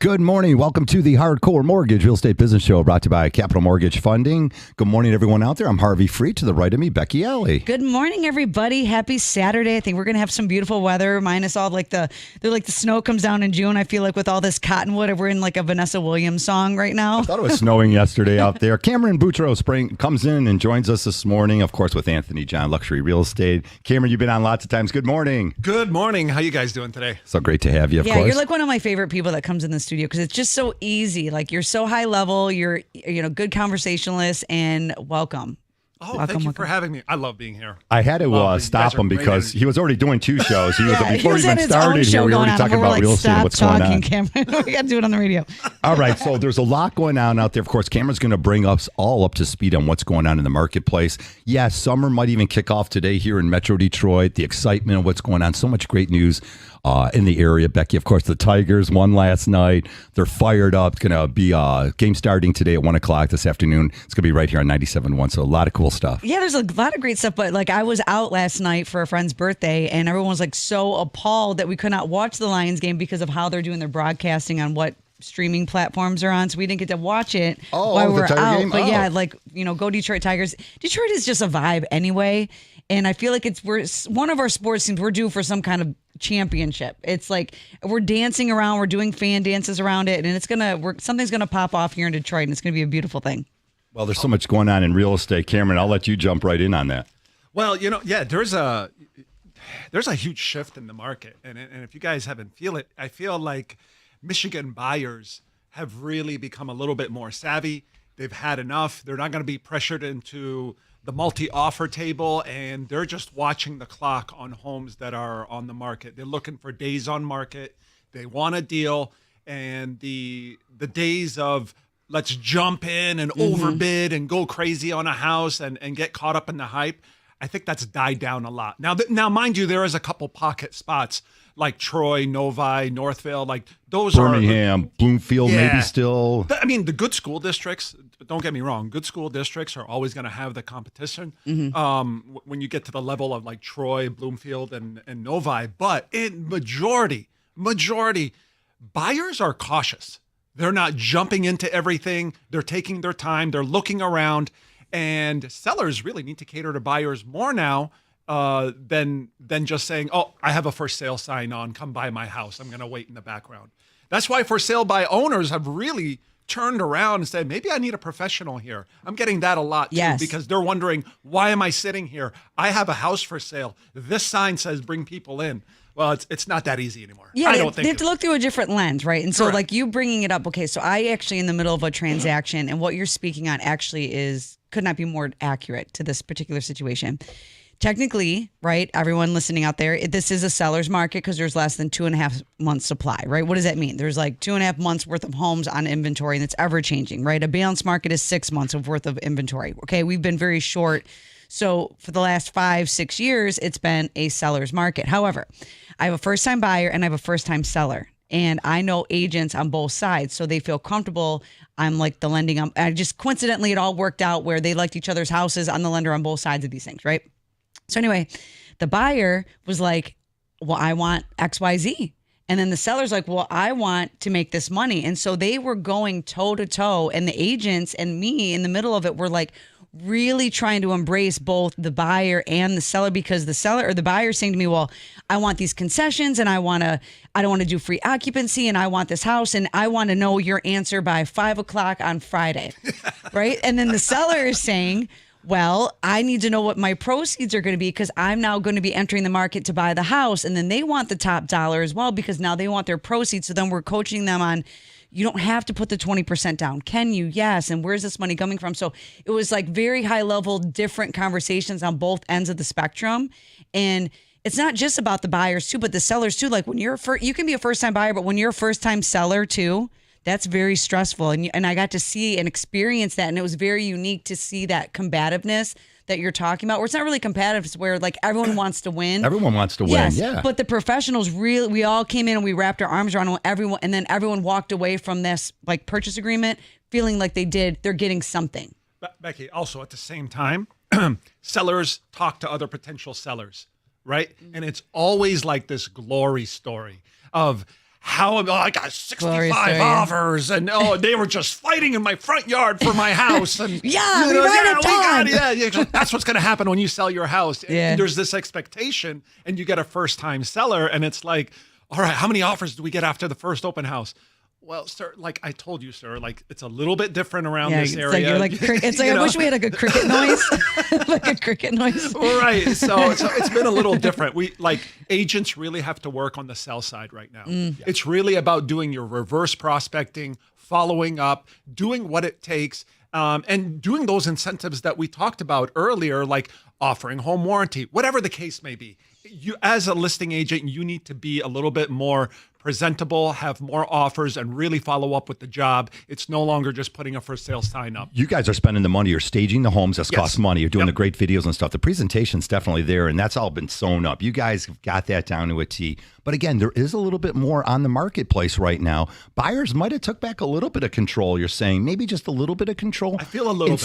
Good morning. Welcome to the Hardcore Mortgage Real Estate Business Show brought to you by Capital Mortgage Funding. Good morning, everyone out there. I'm Harvey Freed. To the right of me, Becky Alley. Good morning, everybody. Happy Saturday. I think we're going to have some beautiful weather, minus all the snow comes down in June. I feel like with all this cottonwood, we're in like a Vanessa Williams song right now. I thought it was snowing yesterday out there. Cameron Boutreau comes in and joins us this morning, of course, with Anthony John, Luxury Real Estate. Cameron, you've been on lots of times. Good morning. Good morning. How you guys doing today? So great to have you, of course. Yeah, you're like one of my favorite people that comes in the studio because it's just so easy. Like you're so high level, you're good conversationalist, and welcome. Oh, thank you for having me. I love being here. I had to stop him because he was already doing two shows. Before he even started here, we were already talking about real estate and what's going on. Cameron. We got to do it on the radio. All right, so there's a lot going on out there. Of course, Cameron's going to bring us all up to speed on what's going on in the marketplace. Yeah, summer might even kick off today here in Metro Detroit. The excitement of what's going on. So much great news in the area. Becky, of course, the Tigers won last night. They're fired up. It's going to be a game starting today at 1 o'clock this afternoon. It's going to be right here on 97.1. So a lot of cool stuff. Yeah, there's a lot of great stuff. But like I was out last night for a friend's birthday and everyone was like so appalled that we could not watch the Lions game because of how they're doing their broadcasting on what streaming platforms are on. So we didn't get to watch it while we're out. Game? But yeah, go Detroit Tigers. Detroit is just a vibe anyway. And I feel like we're one of our sports teams. We're due for some kind of championship. It's like we're dancing around, we're doing fan dances around it, and something's gonna pop off here in Detroit, and it's gonna be a beautiful thing. Well, there's so much going on in real estate, Cameron. I'll let you jump right in on that. Well, there's a huge shift in the market, and if you guys haven't feel it, I feel like Michigan buyers have really become a little bit more savvy. They've had enough. They're not going to be pressured into the multi-offer table, and they're just watching the clock on homes that are on the market. They're looking for days on market. They want a deal, and the days of let's jump in and overbid and go crazy on a house and get caught up in the hype, I think that's died down a lot. Now, mind you, there is a couple pocket spots like Troy, Novi, Northville, like those Birmingham, Bloomfield, maybe still. I mean, the good school districts, don't get me wrong, good school districts are always going to have the competition when you get to the level of like Troy, Bloomfield, and Novi. But in majority, buyers are cautious. They're not jumping into everything. They're taking their time. They're looking around. And sellers really need to cater to buyers more now than just saying, oh, I have a for sale sign on. Come buy my house. I'm going to wait in the background. That's why for sale by owners have really turned around and said, maybe I need a professional here. I'm getting that a lot too, because they're wondering, why am I sitting here? I have a house for sale. This sign says bring people in. Well, it's not that easy anymore. Yeah, they have to look through a different lens, right? And so Correct. like you bringing it up, okay, so I actually in the middle of a transaction, and what you're speaking on actually could not be more accurate to this particular situation. Technically, right, everyone listening out there, this is a seller's market because there's less than 2.5 months supply, right? What does that mean? There's like 2.5 months worth of homes on inventory, and it's ever changing, right? A balanced market is 6 months of worth of inventory. Okay, we've been very short. So for the last 5-6 years, it's been a seller's market. However, I have a first-time buyer and I have a first-time seller. And I know agents on both sides, so they feel comfortable. I'm like the lending. I just coincidentally, it all worked out where they liked each other's houses. I'm the lender on both sides of these things, right? So anyway, the buyer was like, well, I want X, Y, Z. And then the seller's like, well, I want to make this money. And so they were going toe to toe, and the agents and me in the middle of it were like, really trying to embrace both the buyer and the seller, because the seller or the buyer is saying to me, well, I want these concessions and I don't want to do free occupancy and I want this house and I want to know your answer by 5 o'clock on Friday. Right. And then the seller is saying, well, I need to know what my proceeds are going to be because I'm now going to be entering the market to buy the house. And then they want the top dollar as well because now they want their proceeds. So then we're coaching them on, you don't have to put the 20% down. Can you? Yes. And where's this money coming from? So it was like very high level, different conversations on both ends of the spectrum. And it's not just about the buyers too, but the sellers too. Like when you can be a first time buyer, but when you're a first time seller too, that's very stressful. And I got to see and experience that. And it was very unique to see that combativeness that you're talking about, where it's not really competitive, it's where like everyone wants to win. Everyone wants to win, yes, yeah. But the professionals we all came in and we wrapped our arms around everyone, and then everyone walked away from this like purchase agreement feeling like they're getting something. Becky, also at the same time, sellers talk to other potential sellers, right? And it's always like this glory story of I got 65 Glory story, yeah. offers, and they were just fighting in my front yard for my house. And Yeah, we got it. yeah. That's what's going to happen when you sell your house. Yeah. And there's this expectation, and you get a first-time seller, and it's like, all right, how many offers do we get after the first open house? Well, sir, like I told you, sir, like it's a little bit different around this area. It's like I wish we had a cricket noise, like a cricket noise. Right. So it's been a little different. We like agents really have to work on the sell side right now. It's really about doing your reverse prospecting, following up, doing what it takes, and doing those incentives that we talked about earlier, like offering home warranty, whatever the case may be. You, as a listing agent, you need to be a little bit more presentable, have more offers, and really follow up with the job. It's no longer just putting a for sale sign up. You guys are spending the money. You're staging the homes. That's cost money. You're doing the great videos and stuff. The presentation's definitely there, and that's all been sewn up. You guys have got that down to a T. But again, there is a little bit more on the marketplace right now. Buyers might have took back a little bit of control. You're saying maybe just a little bit of control. I feel a little bit.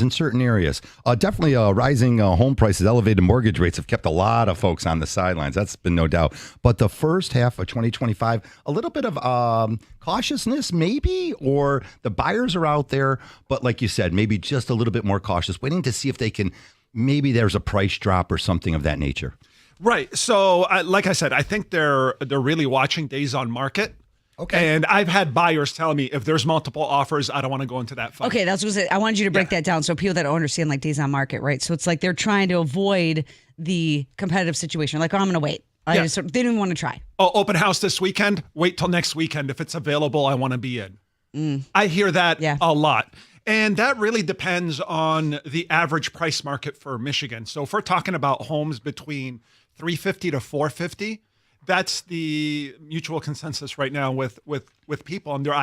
In certain areas. Definitely rising home prices, elevated mortgage rates have kept a lot of folks on the sidelines. That's been no doubt. But the first half of 2025, a little bit of cautiousness maybe, or the buyers are out there, but like you said, maybe just a little bit more cautious, waiting to see if they can, maybe there's a price drop or something of that nature. Right. So, like I said, I think they're really watching days on market. Okay. And I've had buyers tell me if there's multiple offers, I don't want to go into that fight. Okay, that's what I wanted you to break that down so people that don't understand like days on market, right? So it's like they're trying to avoid the competitive situation. Like, I'm going to wait. They didn't even want to try. Oh, open house this weekend? Wait till next weekend. If it's available, I want to be in. I hear that a lot. And that really depends on the average price market for Michigan. So if we're talking about homes between $350 to $450, that's the mutual consensus right now with people and their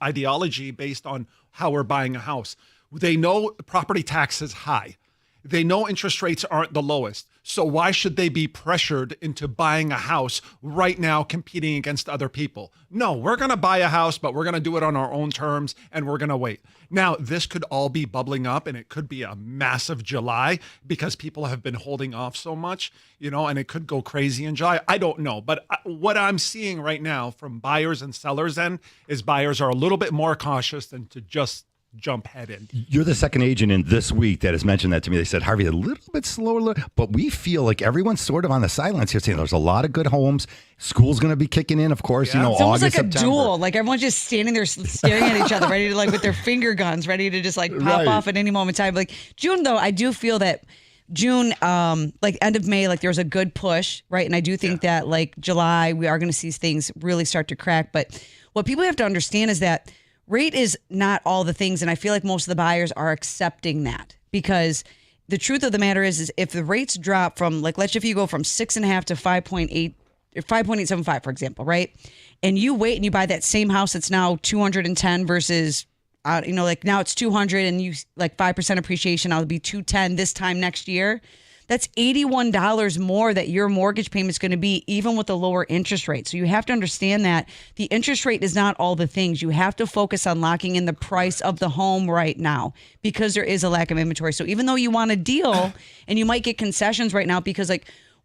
ideology based on how we're buying a house. They know property tax is high. They know interest rates aren't the lowest. So why should they be pressured into buying a house right now competing against other people? No, we're going to buy a house, but we're going to do it on our own terms and we're going to wait. Now, this could all be bubbling up and it could be a massive July because people have been holding off so much, and it could go crazy in July. I don't know. But what I'm seeing right now from buyers and sellers end is buyers are a little bit more cautious than to just jump head in. You're the second agent in this week that has mentioned that to me. They said, Harvey, a little bit slower, but we feel like everyone's sort of on the sidelines here saying there's a lot of good homes. School's going to be kicking in, of course, it's almost August, like a September. duel. Like everyone's just standing there staring at each other, ready to with their finger guns, ready to just pop off at any moment in time. Like June, though, I do feel that June, end of May, there was a good push, right? And I do think that July, we are going to see things really start to crack. But what people have to understand is that rate is not all the things, and I feel like most of the buyers are accepting that because the truth of the matter is if the rates drop from let's say if you go from 6.5 to 5.8 or 5.875, for example, right? And you wait and you buy that same house that's now 210 versus now it's 200 and you 5% appreciation, I'll be 210 this time next year. That's $81 more that your mortgage payment is going to be, even with the lower interest rate. So you have to understand that the interest rate is not all the things. You have to focus on locking in the price of the home right now because there is a lack of inventory. So even though you want a deal and you might get concessions right now, because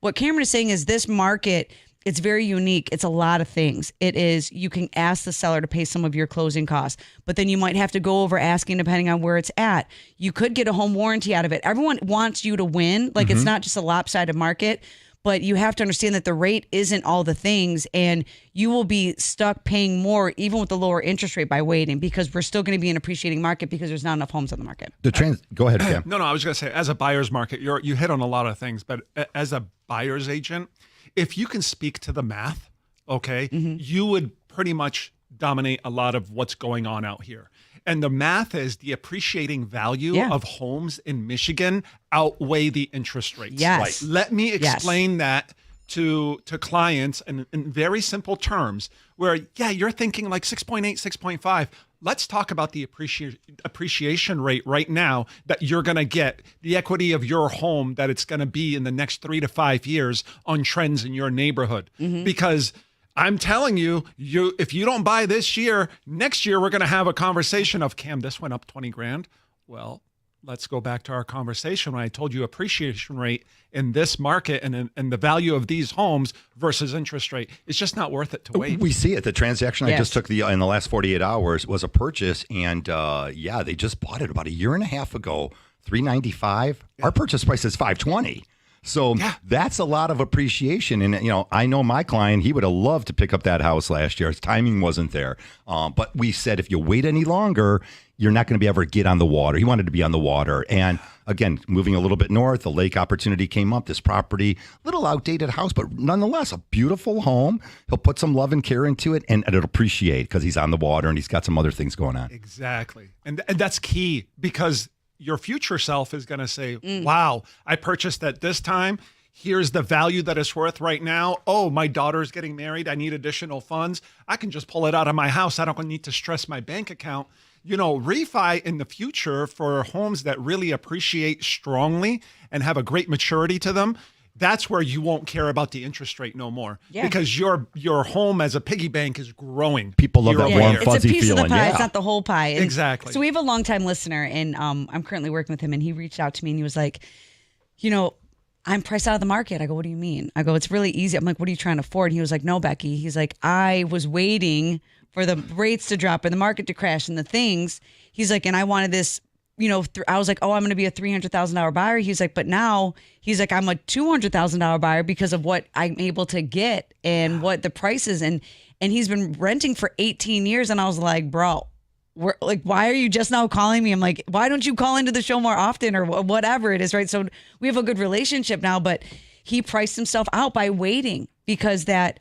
what Cameron is saying is this market, it's very unique. It's a lot of things. It is, you can ask the seller to pay some of your closing costs, but then you might have to go over asking depending on where it's at. You could get a home warranty out of it. Everyone wants you to win. It's not just a lopsided market, but you have to understand that the rate isn't all the things and you will be stuck paying more even with the lower interest rate by waiting because we're still going to be an appreciating market because there's not enough homes on the market. Go ahead, Cam. No, I was going to say, as a buyer's market, you hit on a lot of things, but as a buyer's agent, if you can speak to the math, you would pretty much dominate a lot of what's going on out here. And the math is the appreciating value of homes in Michigan outweigh the interest rates. Yes. Right. Let me explain that to clients in very simple terms where, you're thinking 6.8, 6.5. Let's talk about the appreciation rate right now that you're going to get, the equity of your home that it's going to be in the next 3 to 5 years on trends in your neighborhood. Because I'm telling you, if you don't buy this year, next year we're going to have a conversation of, Cam, this went up 20 grand. Well, let's go back to our conversation when I told you appreciation rate in this market and the value of these homes versus interest rate. It's just not worth it to wait. We see it. The transaction I just took in the last 48 hours was a purchase, and they just bought it about a year and a half ago, $395. Yeah. Our purchase price is $520. So that's a lot of appreciation. And, I know my client, he would have loved to pick up that house last year. His timing wasn't there. But we said, if you wait any longer, you're not going to be able to get on the water. He wanted to be on the water. And again, moving a little bit north, the lake opportunity came up. This property, little outdated house, but nonetheless, a beautiful home. He'll put some love and care into it, and it'll appreciate because he's on the water and he's got some other things going on. Exactly. And that's key, because your future self is going to say, wow, I purchased at this time. Here's the value that it's worth right now. Oh, my daughter's getting married. I need additional funds. I can just pull it out of my house. I don't need to stress my bank account. Refi in the future for homes that really appreciate strongly and have a great maturity to them. That's where you won't care about the interest rate no more, because your home as a piggy bank is growing. People love that warm, fuzzy feeling. It's a piece of the pie. It's not the whole pie. And exactly. So we have a longtime listener, and I'm currently working with him, and he reached out to me and he was like, I'm priced out of the market. I go, what do you mean? I go, it's really easy. I'm like, what are you trying to afford? And he was like, no, Becky. He's like, I was waiting for the rates to drop and the market to crash and the things. He's like, and I wanted this. I was like, oh, I'm going to be a $300,000 buyer. He's like, but now he's like, I'm a $200,000 buyer because of what I'm able to get and what the price is. And he's been renting for 18 years. And I was like, bro, why are you just now calling me? I'm like, why don't you call into the show more often or whatever it is, right? So we have a good relationship now, but he priced himself out by waiting, because that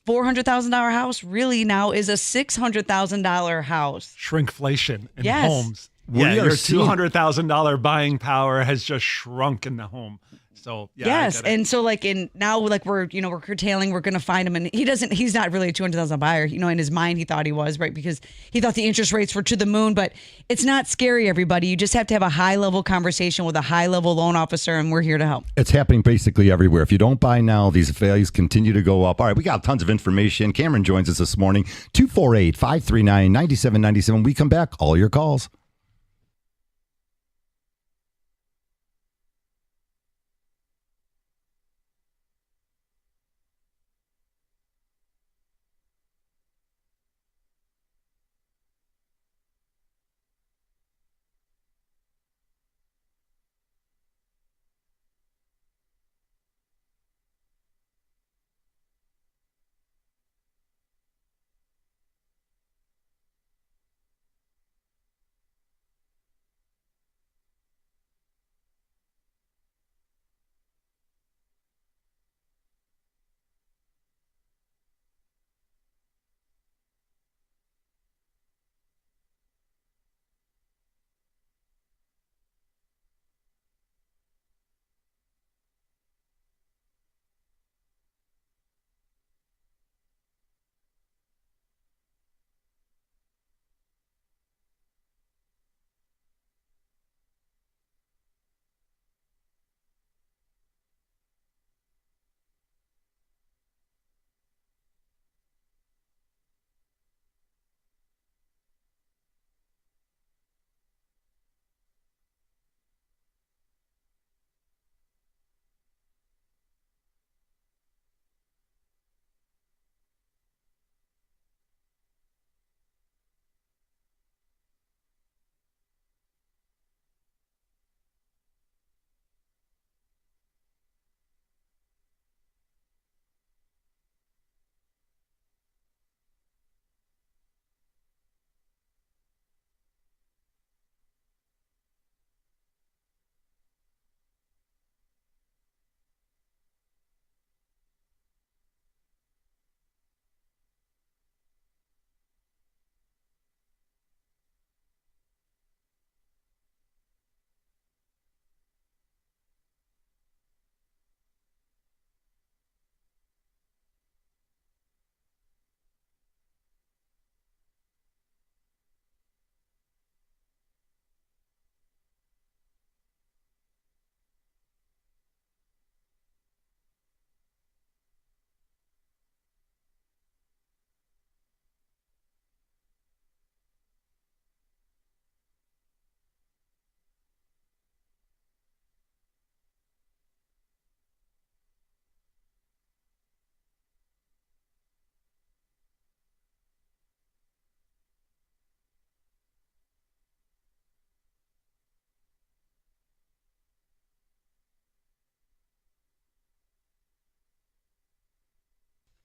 $400,000 house really now is a $600,000 house. Shrinkflation in homes. Your $200,000 buying power has just shrunk in the home. So and so now we're curtailing. We're going to find him, and he's not really a $200,000 buyer. In his mind he thought he was, right, because he thought the interest rates were to the moon. But it's not scary, everybody. You just have to have a high level conversation with a high level loan officer, and we're here to help. It's happening basically everywhere. If you don't buy now, these values continue to go up. All right, we got tons of information. Cameron joins us this morning. 248-539-9797. We come back. All your calls.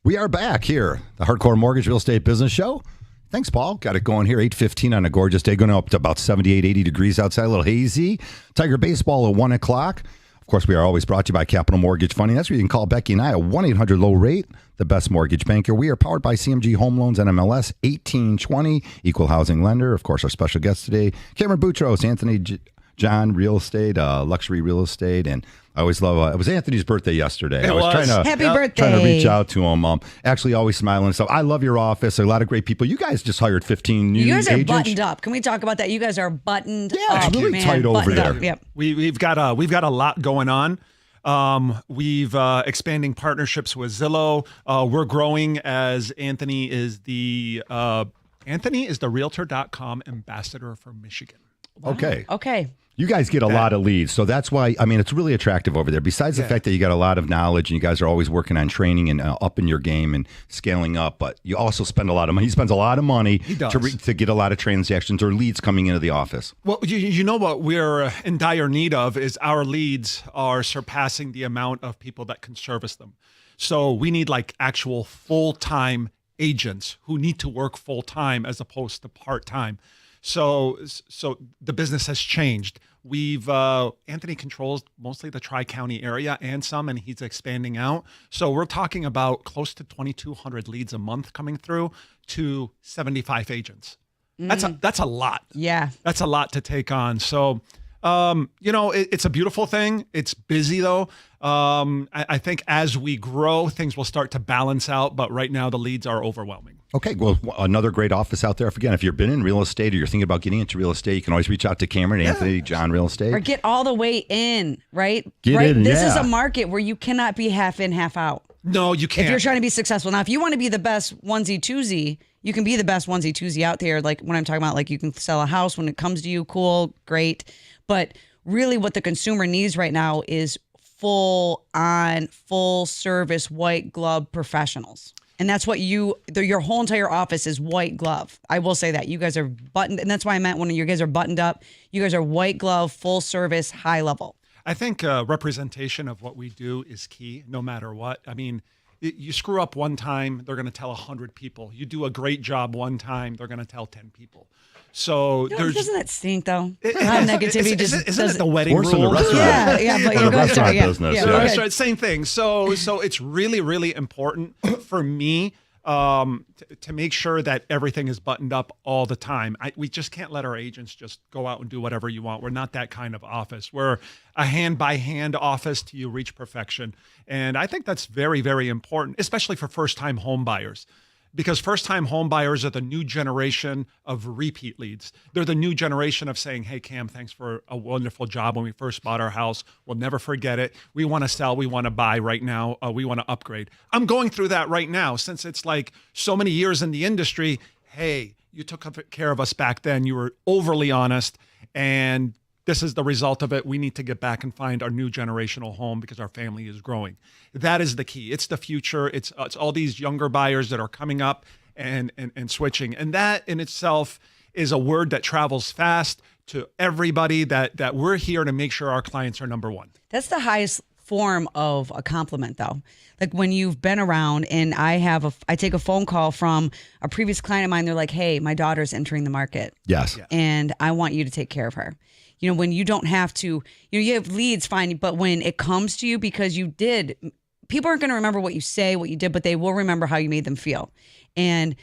We are back here, the Hardcore Mortgage Real Estate Business Show. Thanks, Paul. Got it going here, 8:15 on a gorgeous day, going up to about 78, 80 degrees outside, a little hazy. Tiger Baseball at 1 o'clock. Of course, we are always brought to you by Capital Mortgage Funding. That's where you can call Becky and I at 1-800-LOW-RATE, the best mortgage banker. We are powered by CMG Home Loans, NMLS 1820, equal housing lender. Of course, our special guest today, Cameron Boutros, Anthony John Real Estate, luxury real estate, and I always love. It was Anthony's birthday yesterday. I was trying to Happy birthday. trying to reach out to him. Actually, always smiling and stuff. I love your office. A lot of great people. You guys just hired 15 new agents. You guys are buttoned up. Can we talk about that? You guys are buttoned Yeah, up. it's really man. tight over Buttoned there. up. Yep. We've got a lot going on. We've expanding partnerships with Zillow. We're growing as Anthony is the Realtor.com ambassador for Michigan. Okay. Okay. You guys get a lot of leads, so that's why, I mean, it's really attractive over there. Besides the fact that you got a lot of knowledge and you guys are always working on training and upping your game and scaling up, but you also spend a lot of money. He spends a lot of money to get a lot of transactions or leads coming into the office. Well, you know what we're in dire need of is our leads are surpassing the amount of people that can service them. So we need like actual full-time agents who need to work full-time as opposed to part-time. So the business has changed. We've Anthony controls mostly the Tri-County area and he's expanding out. So we're talking about close to 2,200 leads a month coming through to 75 agents. That's a lot. Yeah. That's a lot to take on. So, it's a beautiful thing. It's busy though. I think as we grow, things will start to balance out. But right now the leads are overwhelming. Okay, well, another great office out there. Again, if you've been in real estate or you're thinking about getting into real estate, you can always reach out to Cameron, Anthony, John Real Estate. Or get all the way in, right? Get right? in, This is yeah. a market where you cannot be half in, half out. No, you can't. If you're trying to be successful. Now, if you want to be the best onesie twosie, you can be the best onesie twosie out there. Like when I'm talking about, like you can sell a house when it comes to you, cool, great. But really what the consumer needs right now is full service, white glove professionals. And that's what your whole entire office is white glove. I will say that. You guys are buttoned, and that's why I meant when you guys are buttoned up, you guys are white glove, full service, high level. I think representation of what we do is key no matter what. I mean, you screw up one time, they're going to tell 100 people. You do a great job one time, they're going to tell 10 people. So doesn't that stink though? Negativity isn't it the wedding Worse rules? than the restaurant. Yeah, but Or you the guys restaurant are, business, Yeah, yeah. the restaurant, same thing. So it's really, really important for me to make sure that everything is buttoned up all the time. We just can't let our agents just go out and do whatever you want. We're not that kind of office. We're a hand-by-hand office till you reach perfection. And I think that's very, very important, especially for first-time home buyers. Because first-time home buyers are the new generation of repeat leads. They're the new generation of saying, hey, Cam, thanks for a wonderful job when we first bought our house. We'll never forget it. We want to sell. We want to buy right now. We want to upgrade. I'm going through that right now since it's like so many years in the industry. Hey, you took care of us back then. You were overly honest. And this is the result of it. We need to get back and find our new generational home because our family is growing. That is the key. It's the future. It's all these younger buyers that are coming up and switching. And that in itself is a word that travels fast to everybody that we're here to make sure our clients are number one. That's the highest form of a compliment though. Like when you've been around and I take a phone call from a previous client of mine. They're like, hey, my daughter's entering the market. Yes. And I want you to take care of her. When you don't have to, you have leads, fine, but when it comes to you because you did, people aren't going to remember what you say, what you did, but they will remember how you made them feel. And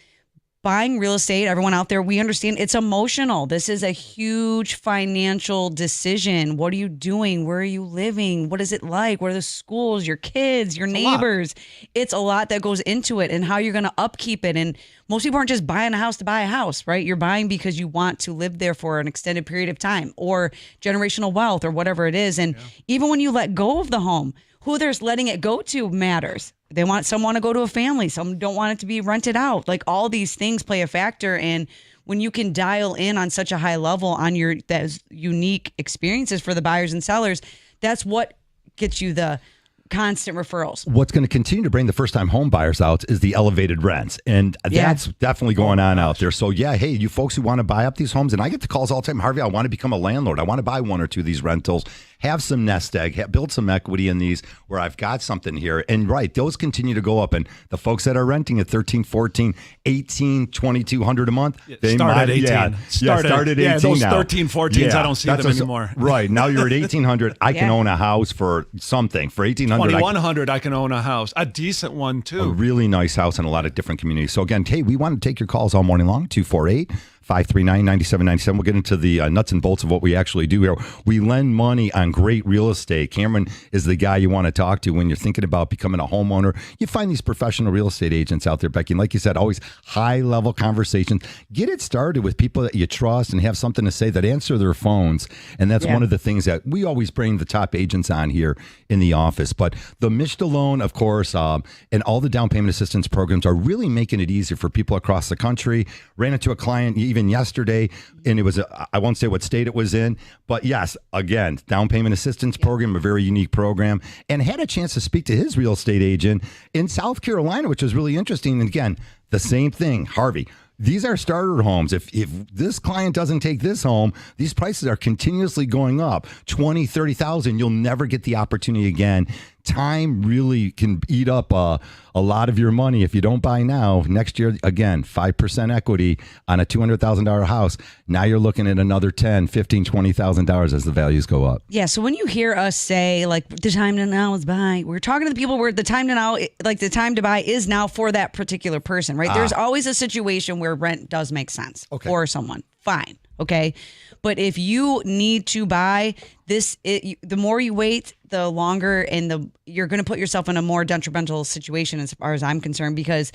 buying real estate, everyone out there, we understand it's emotional. This is a huge financial decision. What are you doing? Where are you living? What is it like? What are the schools, your kids, your neighbors? It's a lot that goes into it and how you're going to upkeep it. And most people aren't just buying a house to buy a house, right? You're buying because you want to live there for an extended period of time or generational wealth or whatever it is. And even when you let go of the home, who they're letting it go to matters. Some want to go to a family. Some don't want it to be rented out. Like all these things play a factor. And when you can dial in on such a high level on those unique experiences for the buyers and sellers, that's what gets you the constant referrals. What's going to continue to bring the first-time home buyers out is the elevated rents. And that's definitely going on out there. So, yeah, hey, you folks who want to buy up these homes, and I get the calls all the time, Harvey, I want to become a landlord. I want to buy one or two of these rentals. have some nest egg, build some equity in these where I've got something here. And right, those continue to go up. And the folks that are renting at 13, 14, 18, 2,200 a month, they start might, at 18. Start at 18 yeah, those now. 13, 14s, I don't see them anymore. Right. Now you're at 1,800. I can own a house for something. For 1,800. 2,100, I can own a house. A decent one, too. A really nice house in a lot of different communities. So again, hey, we want to take your calls all morning long, 248-539-9797. We'll get into the nuts and bolts of what we actually do here. We lend money on great real estate. Cameron is the guy you want to talk to when you're thinking about becoming a homeowner. You find these professional real estate agents out there, Becky. And like you said, always high-level conversations. Get it started with people that you trust and have something to say that answer their phones. And that's one of the things that we always bring the top agents on here in the office. But the Mishta loan, of course, and all the down payment assistance programs are really making it easier for people across the country. Ran into a client even yesterday, and it was, I won't say what state it was in, but yes, again, down payment assistance program, a very unique program, and had a chance to speak to his real estate agent in South Carolina, which was really interesting. And again, the same thing, Harvey. These are starter homes. If this client doesn't take this home, these prices are continuously going up. 20, 30,000. You'll never get the opportunity again. Time really can eat up a lot of your money if you don't buy now. Next year, again, 5% equity on a $200,000 house. Now you're looking at another $10,000, $15,000, $20,000 as the values go up. Yeah. So when you hear us say like the time to now is buy, we're talking to the people where the time to now, like the time to buy is now for that particular person, right? There's always a situation where rent does make sense for someone. Fine. Okay. But if you need to buy this, the more you wait, the longer, and you're going to put yourself in a more detrimental situation as far as I'm concerned, because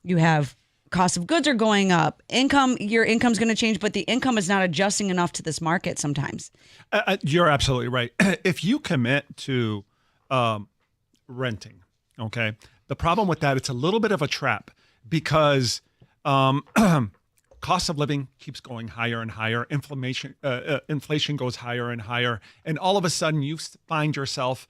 you have cost of goods are going up, your income's going to change, but the income is not adjusting enough to this market sometimes. You're absolutely right. If you commit to renting, okay, the problem with that, it's a little bit of a trap because cost of living keeps going higher and higher. Inflation goes higher and higher. And all of a sudden you find yourself,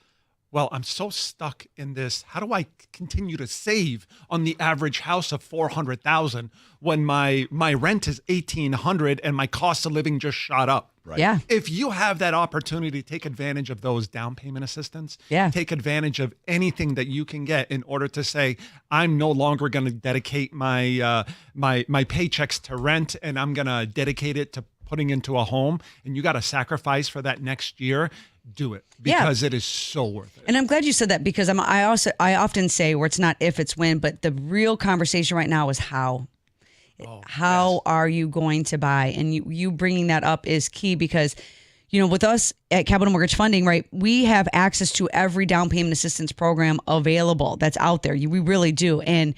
well, I'm so stuck in this. How do I continue to save on the average house of $400,000 when my rent is $1,800 and my cost of living just shot up? Right. Yeah. If you have that opportunity, take advantage of those down payment assistance. Yeah. Take advantage of anything that you can get in order to say, I'm no longer going to dedicate my paychecks to rent, and I'm going to dedicate it to putting into a home. And you got to sacrifice for that next year. Do it because it is so worth it. And I'm glad you said that, because I often say where it's not if, it's when, but the real conversation right now is how. How are you going to buy? And you bringing that up is key, because, with us at Capital Mortgage Funding, right, we have access to every down payment assistance program available that's out there. We really do. And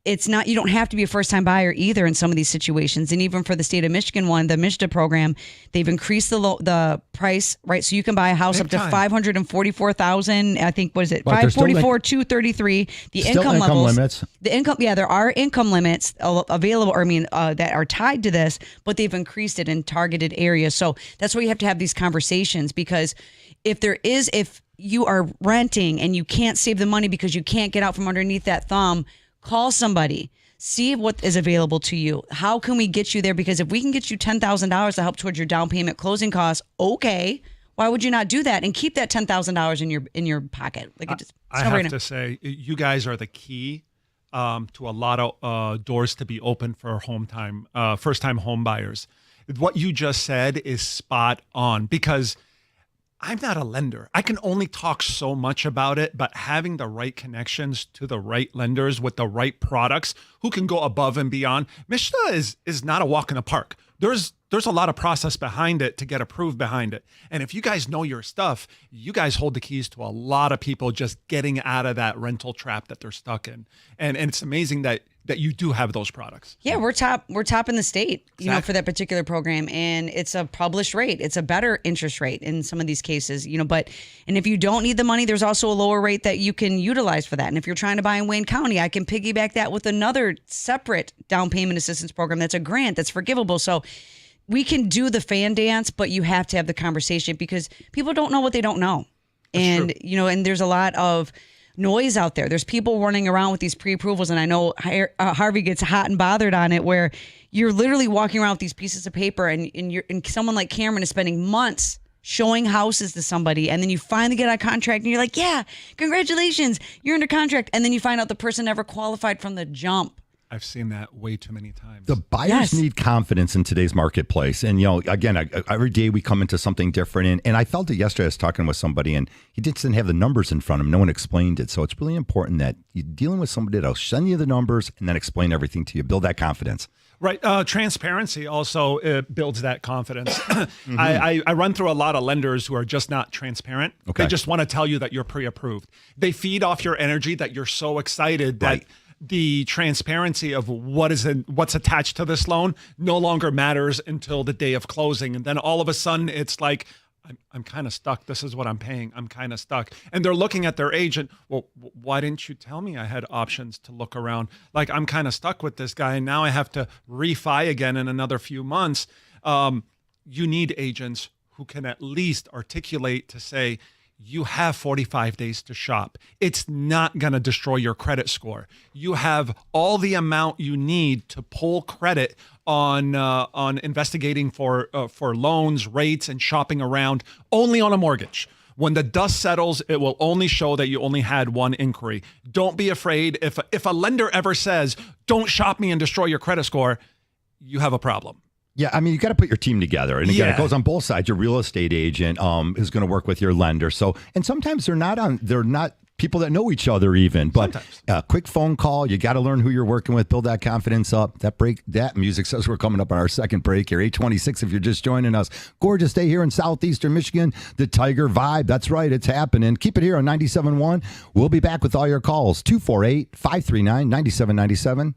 it's not, you don't have to be a first-time buyer either in some of these situations. And even for the state of Michigan one, the MISHDA program, they've increased the price, right? So you can buy a house up to $544,000. I think, what is it? $544,233. The income levels. The income, there are income limits available, that are tied to this, but they've increased it in targeted areas. So that's why you have to have these conversations, because if you are renting and you can't save the money because you can't get out from underneath that thumb, call somebody, see what is available to you. How can we get you there? Because if we can get you $10,000 to help towards your down payment closing costs, okay, why would you not do that and keep that $10,000 in your pocket? I have to say, you guys are the key to a lot of doors to be open for first-time home buyers. What you just said is spot on, because I'm not a lender. I can only talk so much about it, but having the right connections to the right lenders with the right products who can go above and beyond. MISHDA is not a walk in the park. There's a lot of process behind it to get approved behind it. And if you guys know your stuff, you guys hold the keys to a lot of people just getting out of that rental trap that they're stuck in. And it's amazing that you do have those products. Yeah, we're top in the state, for that particular program. And it's a published rate. It's a better interest rate in some of these cases, and if you don't need the money, there's also a lower rate that you can utilize for that. And if you're trying to buy in Wayne County, I can piggyback that with another separate down payment assistance program that's a grant that's forgivable. So we can do the fan dance, but you have to have the conversation, because people don't know what they don't know. And, and there's a lot of noise out there. There's people running around with these pre-approvals, and I know Harvey gets hot and bothered on it, where you're literally walking around with these pieces of paper, and someone like Cameron is spending months showing houses to somebody, and then you finally get a contract and you're like, yeah, congratulations, you're under contract. And then you find out the person never qualified from the jump. I've seen that way too many times. The buyers Yes. need confidence in today's marketplace. And, again, every day we come into something different. And I felt it yesterday. I was talking with somebody and he just didn't have the numbers in front of him. No one explained it. So it's really important that you're dealing with somebody that'll send you the numbers and then explain everything to you. Build that confidence. Right. Transparency also builds that confidence. I run through a lot of lenders who are just not transparent. Okay. They just want to tell you that you're pre-approved. They feed off your energy that you're so excited that Right. the transparency of what's attached to this loan no longer matters until the day of closing. And then all of a sudden it's like, I'm kind of stuck. This is what I'm paying. I'm kind of stuck. And they're looking at their agent. Well, why didn't you tell me I had options to look around? Like, I'm kind of stuck with this guy. And now I have to refi again in another few months. You need agents who can at least articulate to say, you have 45 days to shop. It's not going to destroy your credit score. You have all the amount you need to pull credit on investigating for loans, rates, and shopping around only on a mortgage. When the dust settles, it will only show that you only had one inquiry. Don't be afraid. If a lender ever says, don't shop me and destroy your credit score, you have a problem. Yeah, I mean, you got to put your team together. And again, Yeah. it goes on both sides. Your real estate agent is going to work with your lender. So, and sometimes they're not people that know each other even. But a quick phone call, you got to learn who you're working with, build that confidence up. That music says we're coming up on our second break here, 8:26 if you're just joining us. Gorgeous day here in southeastern Michigan. The Tiger vibe, that's right, it's happening. Keep it here on 97.1. We'll be back with all your calls, 248-539-9797.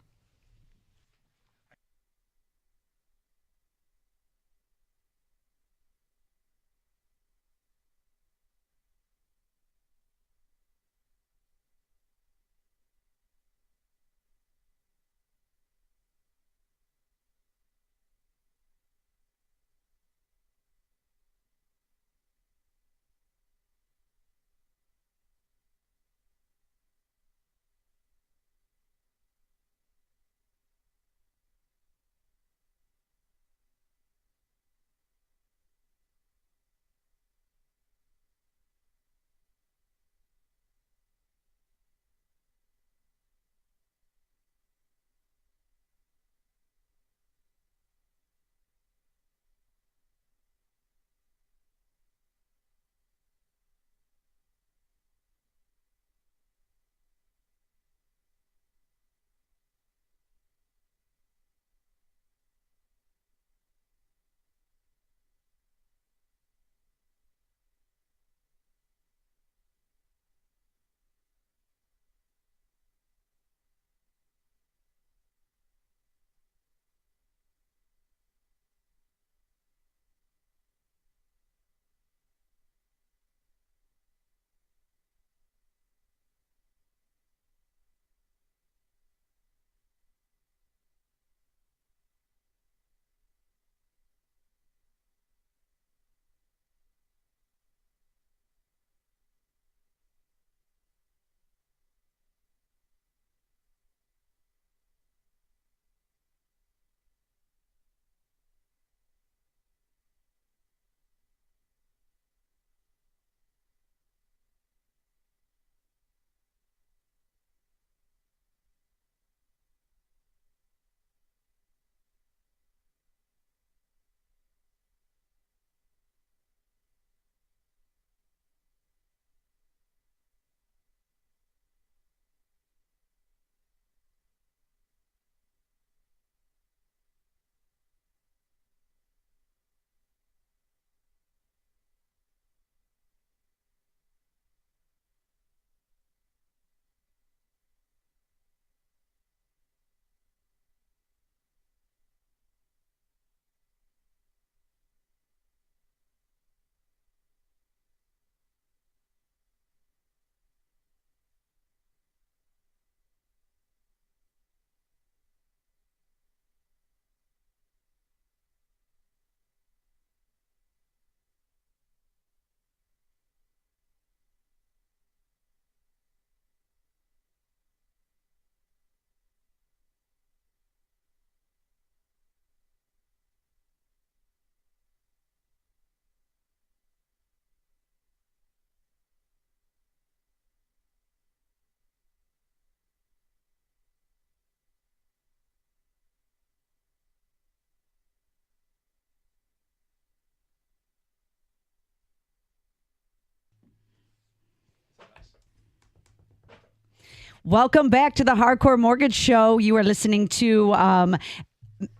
Welcome back to the Hardcore Mortgage Show. You are listening to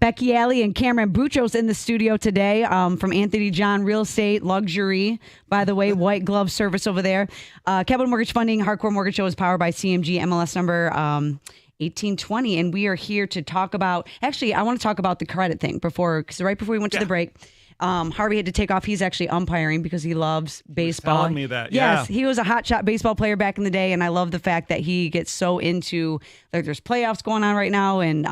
Becky Alley and Cameron Boutros in the studio today from Anthony John Real Estate Luxury. By the way, white glove service over there. Capital Mortgage Funding, Hardcore Mortgage Show is powered by CMG, MLS number 1820. And we are here to talk about, actually, I want to talk about the credit thing because right before we went to the break, Harvey had to take off. He's actually umpiring because he loves baseball. Telling me that, yes, he was a hotshot baseball player back in the day, and I love the fact that he gets so into, like, there's playoffs going on right now, and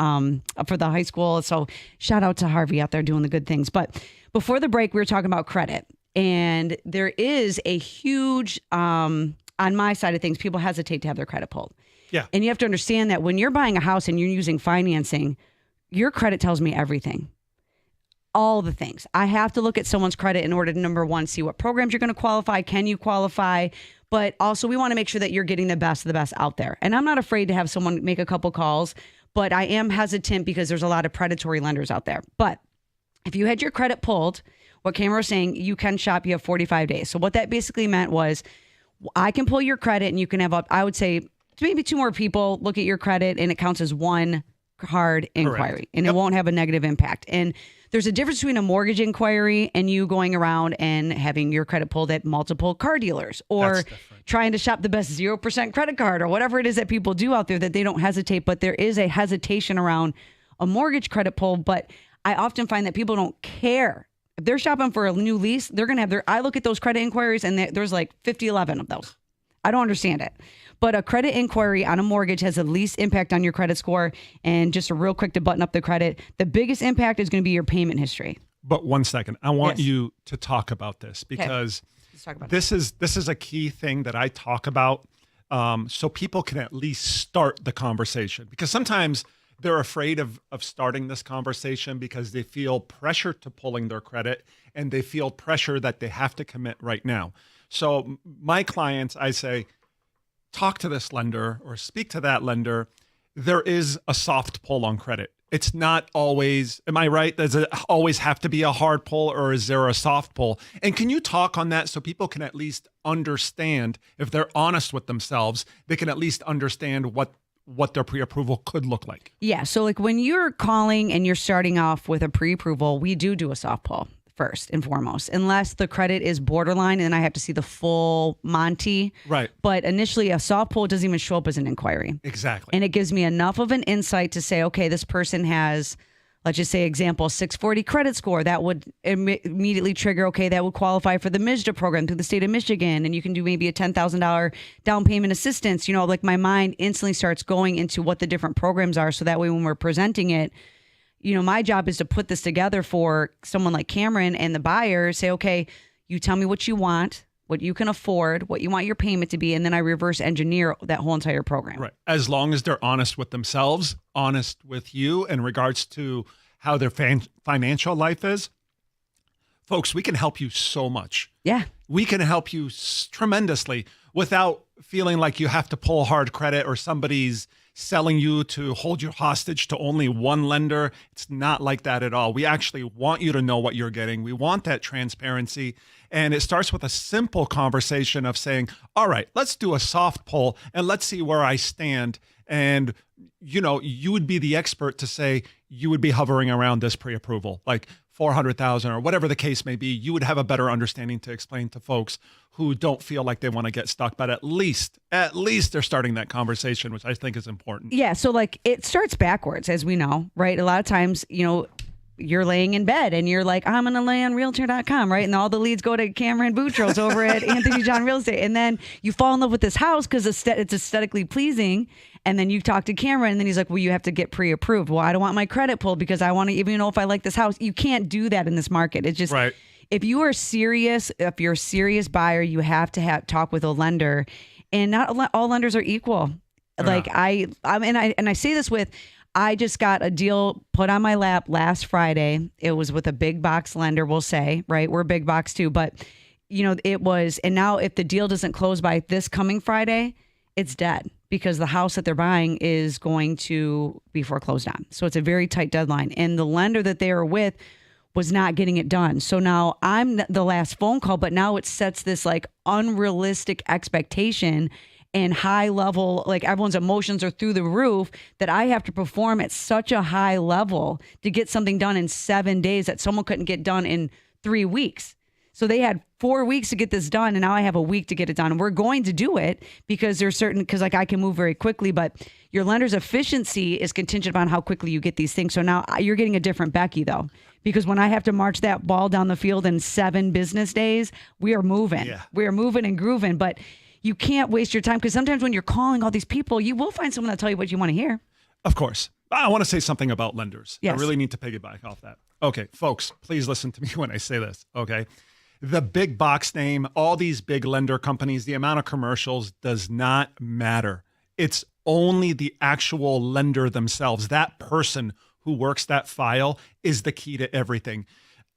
for the high school. So shout out to Harvey out there doing the good things. But before the break, we were talking about credit, and there is a huge on my side of things, people hesitate to have their credit pulled. Yeah, and you have to understand that when you're buying a house and you're using financing, your credit tells me everything. All the things. I have to look at someone's credit in order to, number one, see what programs you're going to qualify. Can you qualify? But also we want to make sure that you're getting the best of the best out there. And I'm not afraid to have someone make a couple calls, but I am hesitant because there's a lot of predatory lenders out there. But if you had your credit pulled, what Cameron was saying, you can shop, you have 45 days. So what that basically meant was I can pull your credit and you can have up, I would say maybe 2 more people look at your credit and it counts as one hard inquiry. Correct. And it won't have a negative impact. And there's a difference between a mortgage inquiry and you going around and having your credit pulled at multiple car dealers or trying to shop the best 0% credit card or whatever it is that people do out there that they don't hesitate. But there is a hesitation around a mortgage credit pull. But I often find that people don't care. If they're shopping for a new lease, they're going to have I look at those credit inquiries and there's like 11 of those. I don't understand it. But a credit inquiry on a mortgage has the least impact on your credit score. And just a real quick to button up the credit, the biggest impact is going to be your payment history. But 1 second, I want you to talk about this because Let's talk about this is a key thing that I talk about, so people can at least start the conversation. Because sometimes they're afraid of starting this conversation because they feel pressure to pulling their credit and they feel pressure that they have to commit right now. So my clients, I say, talk to this lender or speak to that lender. There is a soft pull on credit. It's not always, am I right? Does it always have to be a hard pull or is there a soft pull? And can you talk on that so people can at least understand, if they're honest with themselves, they can at least understand what their pre-approval could look like? Yeah. So like when you're calling and you're starting off with a pre-approval, we do a soft pull first and foremost, unless the credit is borderline and I have to see the full Monty. Right. But initially a soft pull doesn't even show up as an inquiry. Exactly. And it gives me enough of an insight to say, okay, this person has, let's just say example, 640 credit score. That would immediately trigger, okay, that would qualify for the MISDA program through the state of Michigan. And you can do maybe a $10,000 down payment assistance. You know, like my mind instantly starts going into what the different programs are. So that way when we're presenting it, you know, my job is to put this together for someone like Cameron and the buyer, say, okay, you tell me what you want, what you can afford, what you want your payment to be, and then I reverse engineer that whole entire program. Right. As long as they're honest with themselves, honest with you in regards to how their financial life is. Folks, we can help you so much. Yeah. We can help you tremendously without feeling like you have to pull hard credit or somebody's selling you to hold you hostage to only one lender. It's not like that at all. We actually want you to know what you're getting. We want that transparency. And it starts with a simple conversation of saying, all right, let's do a soft pull and let's see where I stand. And, you know, you would be the expert to say you would be hovering around this pre-approval, like 400,000 or whatever the case may be. You would have a better understanding to explain to folks who don't feel like they want to get stuck, but at least they're starting that conversation, which I think is important. Yeah. So like it starts backwards, as we know, right? A lot of times, you know, you're laying in bed and you're like, I'm going to lay on realtor.com, right? And all the leads go to Cameron Boutros over at Anthony John Real Estate. And then you fall in love with this house because it's aesthetically pleasing. And then you talk to Cameron and then he's like, well, you have to get pre-approved. Well, I don't want my credit pulled because I want to even know if I like this house. You can't do that in this market. It's just, right. If you're a serious buyer, you have to talk with a lender, and not all lenders are equal. Yeah. Like I say this with, I just got a deal put on my lap last Friday. It was with a big box lender, we'll say, right? We're a big box too, but you know, it was, and now if the deal doesn't close by this coming Friday, it's dead because the house that they're buying is going to be foreclosed on. So it's a very tight deadline. And the lender that they were with was not getting it done. So now I'm the last phone call, but now it sets this like unrealistic expectation. and high level, like everyone's emotions are through the roof, that I have to perform at such a high level to get something done in 7 days that someone couldn't get done in 3 weeks. So they had 4 weeks to get this done, and now I have a week to get it done. And we're going to do it because because like I can move very quickly, but your lender's efficiency is contingent upon how quickly you get these things. So now you're getting a different Becky though, because when I have to march that ball down the field in 7 business days, we are moving. Yeah. We are moving and grooving, but you can't waste your time because sometimes when you're calling all these people, you will find someone that'll tell you what you want to hear. Of course. I want to say something about lenders. Yes. I really need to piggyback off that. Okay, folks, please listen to me when I say this, okay? The big box name, all these big lender companies, the amount of commercials does not matter. It's only the actual lender themselves. That person who works that file is the key to everything.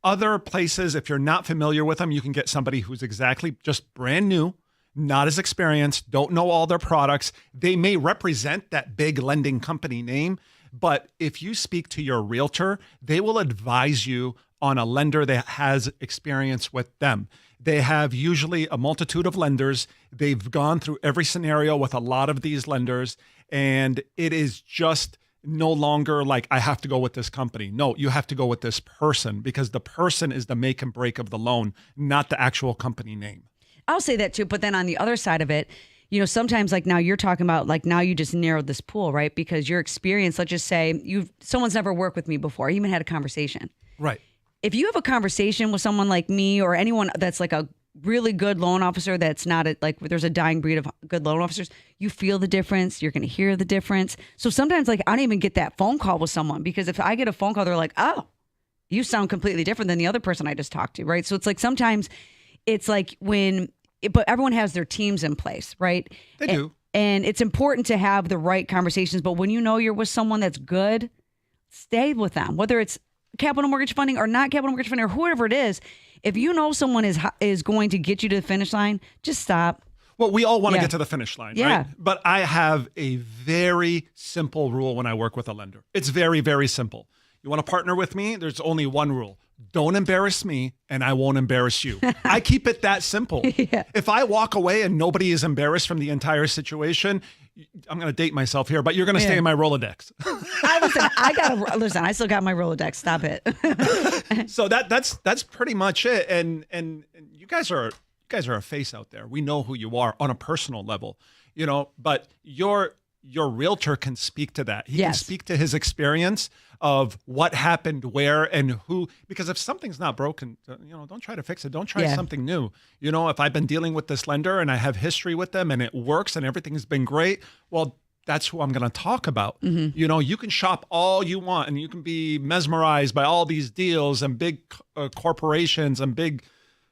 Other places, if you're not familiar with them, you can get somebody who's exactly just brand new, not as experienced, don't know all their products. They may represent that big lending company name, but if you speak to your realtor, they will advise you on a lender that has experience with them. They have usually a multitude of lenders. They've gone through every scenario with a lot of these lenders, and it is just no longer like, I have to go with this company. No, you have to go with this person because the person is the make and break of the loan, not the actual company name. I'll say that too. But then on the other side of it, you know, sometimes like now you're talking about like now you just narrowed this pool, right? Because your experience, let's just say someone's never worked with me before, even had a conversation. Right. If you have a conversation with someone like me or anyone that's like a really good loan officer, that's not like there's a dying breed of good loan officers, you feel the difference. You're going to hear the difference. So sometimes like I don't even get that phone call with someone because if I get a phone call, they're like, oh, you sound completely different than the other person I just talked to, right? So it's like sometimes it's like but everyone has their teams in place, right? They do. And it's important to have the right conversations. But when you know you're with someone that's good, stay with them, whether it's capital mortgage funding or not capital mortgage funding or whoever it is. If you know someone is going to get you to the finish line, just stop. Well, we all want to get to the finish line, Yeah. right? But I have a very simple rule when I work with a lender. It's very, very simple. You want to partner with me? There's only one rule. Don't embarrass me and I won't embarrass you. I keep it that simple. Yeah. If I walk away and nobody is embarrassed from the entire situation, I'm going to date myself here, but you're going to stay in my Rolodex. I still got my Rolodex. Stop it. So that's pretty much it. And you guys are a face out there. We know who you are on a personal level, you know, but your realtor can speak to that. He can speak to his experience of what happened where and who, because if something's not broken, you know, don't try to fix it. Don't try something new. You know, if I've been dealing with this lender and I have history with them and it works and everything's been great, well, that's who I'm going to talk about. Mm-hmm. You know, you can shop all you want and you can be mesmerized by all these deals and big corporations and big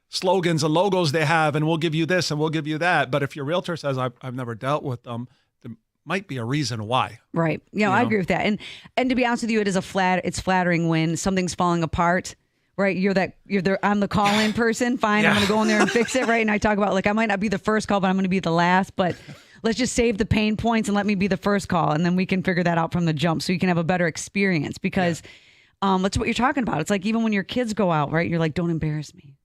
slogans and logos they have, and we'll give you this and we'll give you that. But if your realtor says, I've never dealt with them, might be a reason why. Right. You know, I agree with that. And to be honest with you, it's flattering when something's falling apart, right? I'm the call-in person. Fine. I'm going to go in there and fix it. Right. And I talk about like, I might not be the first call, but I'm going to be the last, but let's just save the pain points and let me be the first call. And then we can figure that out from the jump so you can have a better experience because that's what you're talking about. It's like, even when your kids go out, right? You're like, don't embarrass me.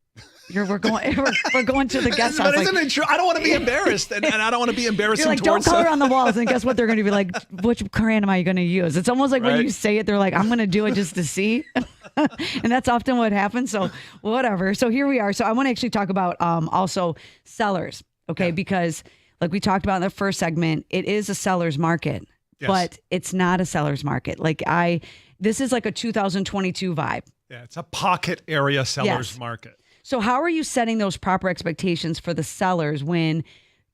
We're going to the guest house. But isn't it true? I don't want to be embarrassed, and I don't want to be embarrassing. You're like, don't color on the walls, and guess what? They're going to be like, which crayon am I going to use? It's almost like when you say it, they're like, I'm going to do it just to see, and that's often what happens. So whatever. So here we are. So I want to actually talk about also sellers, okay? Because like we talked about in the first segment, it is a seller's market, but it's not a seller's market. This is like a 2022 vibe. Yeah, it's a pocket area seller's market. So how are you setting those proper expectations for the sellers when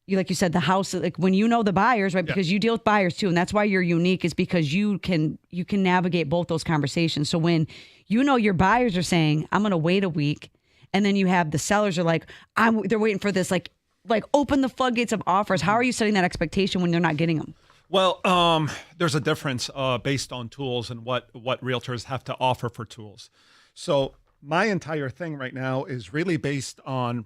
like you said, the house, like when you know the buyers, right? Because you deal with buyers too. And that's why you're unique, is because you can navigate both those conversations. So when you know your buyers are saying, I'm going to wait a week. And then you have the sellers are like, they're waiting for this, like open the floodgates of offers. How are you setting that expectation when they're not getting them? Well, there's a difference based on tools and what realtors have to offer for tools. So my entire thing right now is really based on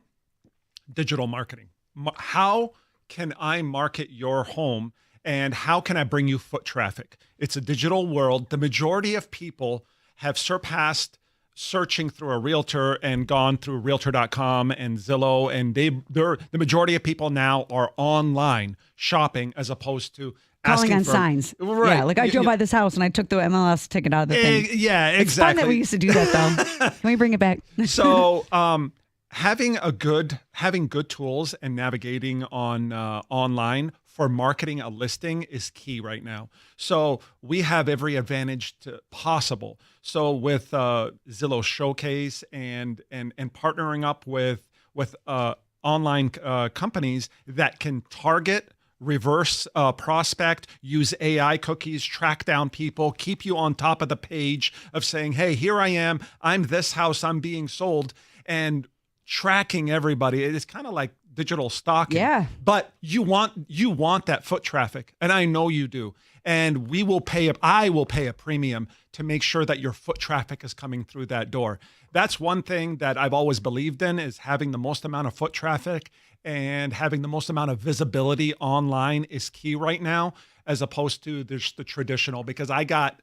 digital marketing. How can I market your home and how can I bring you foot traffic? It's a digital world. The majority of people have surpassed searching through a realtor and gone through realtor.com and Zillow, and the majority of people now are online shopping as opposed to calling asking on for signs. Right. Yeah, like I drove by this house and I took the MLS ticket out of the thing. Yeah, exactly. It's fun that we used to do that though. Can we bring it back? So having good tools and navigating on online for marketing a listing is key right now. So we have every advantage possible. So with Zillow Showcase and partnering up with online companies that can target, reverse prospect, use AI cookies, track down people, keep you on top of the page of saying, hey, here I am, I'm this house, I'm being sold, and tracking everybody. It's kind of like digital stalking. Yeah. But you want that foot traffic, and I know you do. And I will pay a premium to make sure that your foot traffic is coming through that door. That's one thing that I've always believed in, is having the most amount of foot traffic and having the most amount of visibility online is key right now, as opposed to the traditional, because I got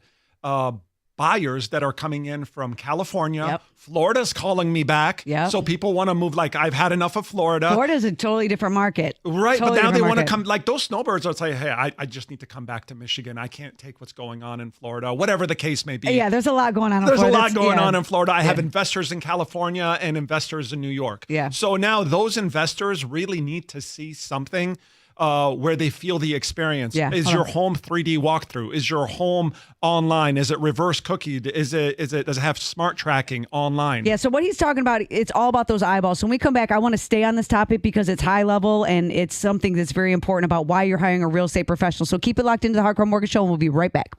buyers that are coming in from California. Yep. Florida's calling me back. Yep. So people want to move. Like, I've had enough of Florida. Florida's a totally different market. Right. Totally but now they different want to market. come, like those snowbirds will say, hey, I just need to come back to Michigan. I can't take what's going on in Florida, whatever the case may be. Yeah, there's a lot going on in There's Florida. a lot going Yeah. on in Florida. I have investors in California and investors in New York. Yeah. So now those investors really need to see something where they feel the experience. Yeah, Is hold your on. home 3D walkthrough? Is your home online? Is it reverse cookied? Does it have smart tracking online? Yeah, so what he's talking about, it's all about those eyeballs. So when we come back, I want to stay on this topic because it's high level and it's something that's very important about why you're hiring a real estate professional. So keep it locked into the Hardcore Mortgage Show and we'll be right back.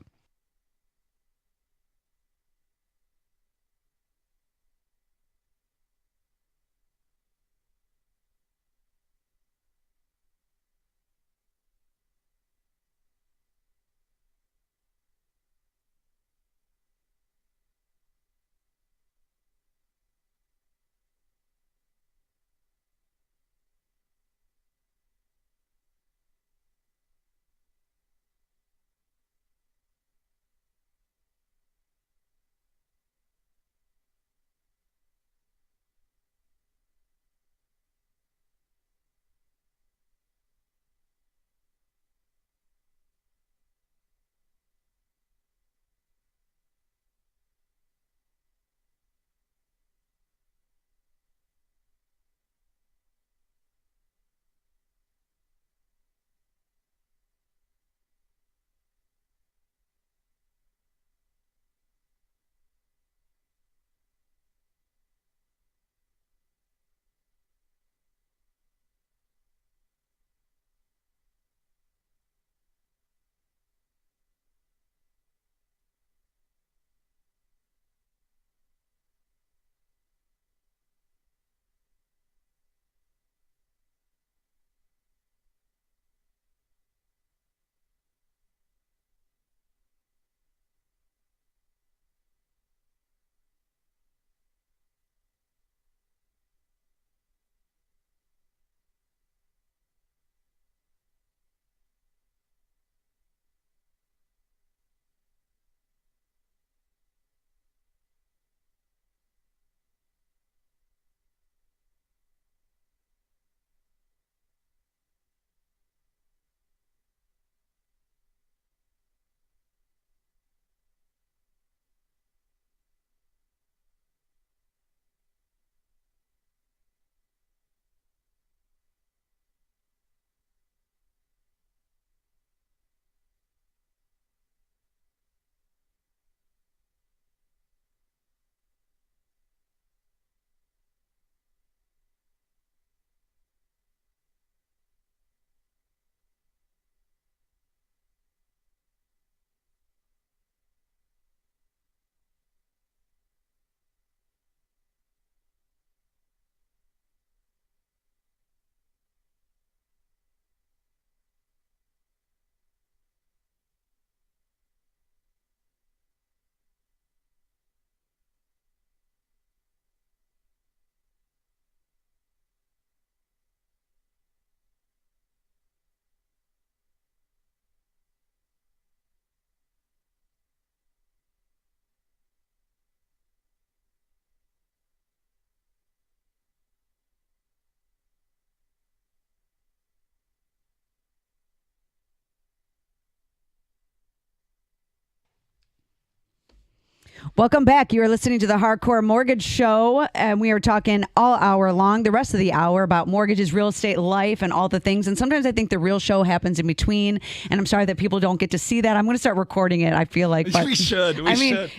Welcome back. You are listening to the Hardcore Mortgage Show, and we are talking all hour long, the rest of the hour, about mortgages, real estate, life, and all the things. And sometimes I think the real show happens in between, and I'm sorry that people don't get to see that. I'm going to start recording it, I feel like. But We should.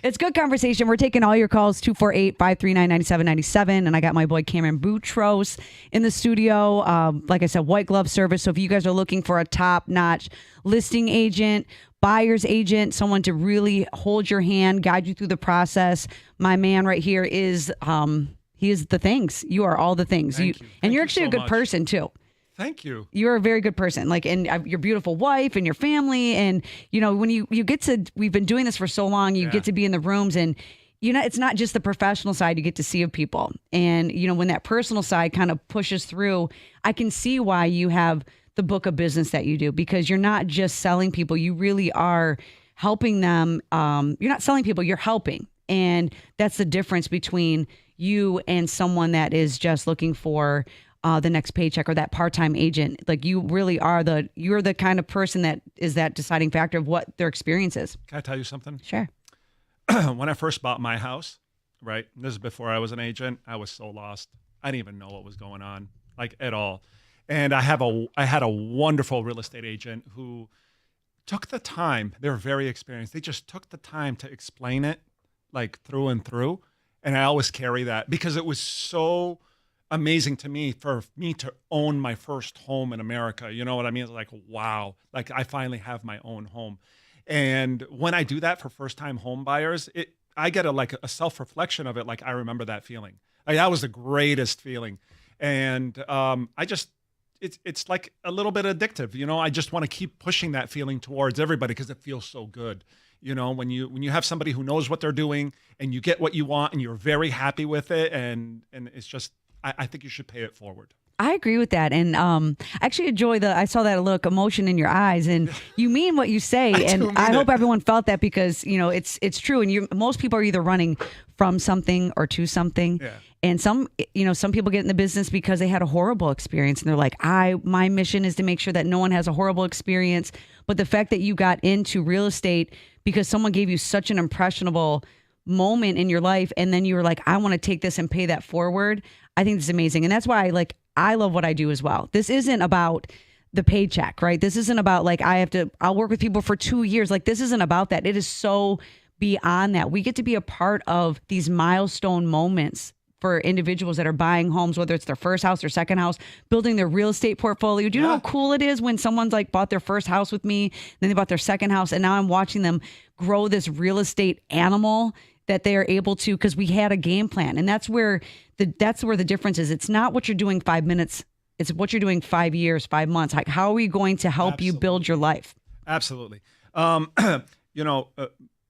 It's good conversation. We're taking all your calls, 248-539-9797, and I got my boy Cameron Boutros in the studio. Like I said, white glove service. So if you guys are looking for a top-notch listing agent, buyer's agent, someone to really hold your hand, guide you through the process, my man right here is he is the things. You are all the things. Thank you. And you're Thank you actually so a good much. person too. Thank you. You're a very good person. Like, and your beautiful wife and your family, and you know, when you get to, we've been doing this for so long, you get to be in the rooms, and you know, it's not just the professional side you get to see of people. And you know, when that personal side kind of pushes through, I can see why you have the book of business that you do, because you're not just selling people, you really are helping them. You're not selling people, you're helping. And that's the difference between you and someone that is just looking for the next paycheck or that part-time agent. Like, you really are you're the kind of person that is that deciding factor of what their experience is. Can I tell you something? Sure. When I first bought my house, right? This is before I was an agent. I was so lost. I didn't even know what was going on, like, at all. And I had a wonderful real estate agent who took the time. They were very experienced. They just took the time to explain it, like, through and through. And I always carry that because it was so amazing to me for me to own my first home in America. You know what I mean? It's like, wow, like, I finally have my own home. And when I do that for first-time home buyers, I get a self-reflection of it. Like, I remember that feeling. Like, that was the greatest feeling. And it's like a little bit addictive. You know, I just want to keep pushing that feeling towards everybody because it feels so good. You know, when you have somebody who knows what they're doing and you get what you want and you're very happy with it, and it's just, I think you should pay it forward. I agree with that. And I actually enjoy I saw that look, emotion in your eyes, and you mean what you say. And I hope everyone felt that, because, you know, it's true. And most people are either running from something or to something. Yeah. And some people get in the business because they had a horrible experience, and they're like, my mission is to make sure that no one has a horrible experience. But the fact that you got into real estate because someone gave you such an impressionable moment in your life, and then you were like, I want to take this and pay that forward. I think this is amazing. And that's why I love what I do as well. This isn't about the paycheck, right? This isn't about like, I'll work with people for 2 years. Like, this isn't about that. It is so beyond that. We get to be a part of these milestone moments for individuals that are buying homes, whether it's their first house, their second house, building their real estate portfolio. Do you know how cool it is when someone's like bought their first house with me, then they bought their second house, and now I'm watching them grow this real estate animal that they are able to, because we had a game plan. And that's where the difference is. It's not what you're doing 5 minutes. It's what you're doing 5 years, 5 months. Like, how are we going to help you build your life? Absolutely.